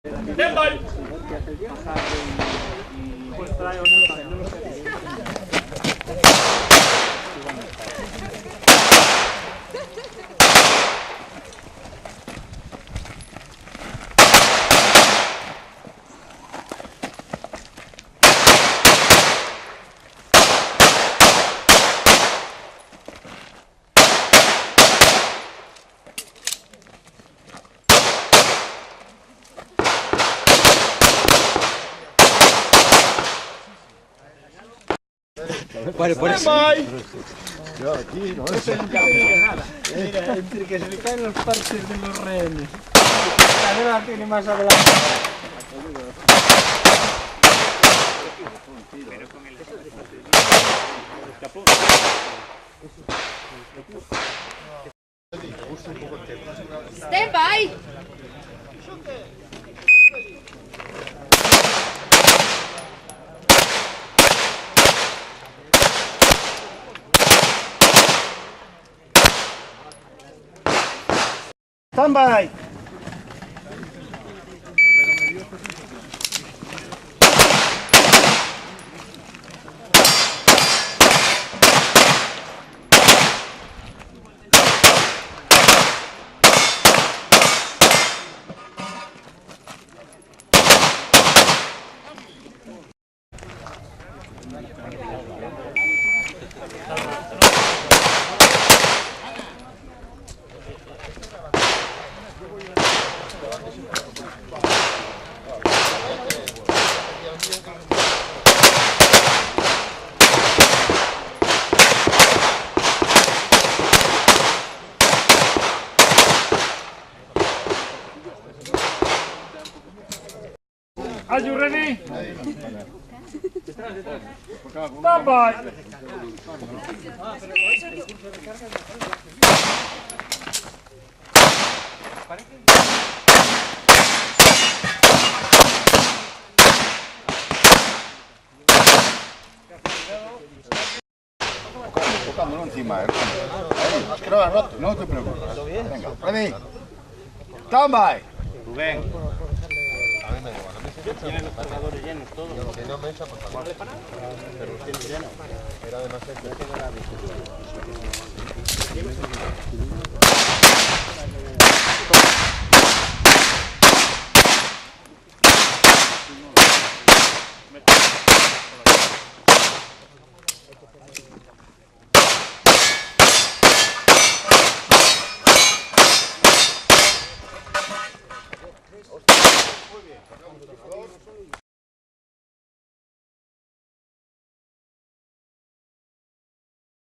¡Stand-by! Por eso. Yo aquí no Eso nunca me nada. Mira, entre que se le caen los parches de los rehenes. La cadena tiene más adelante. Pero con el escapón. Stand by. Stand by. Are you ready? Stand by. tocándolo encima, ahí, es que no lo has roto, no te preocupes. Venga, ready. Stand by. Rubén. A mí me da igual, a mí sí Tienen los cargadores llenos todos. Si no me echa, pues también. Pero los tienes llenos. Era demasiado.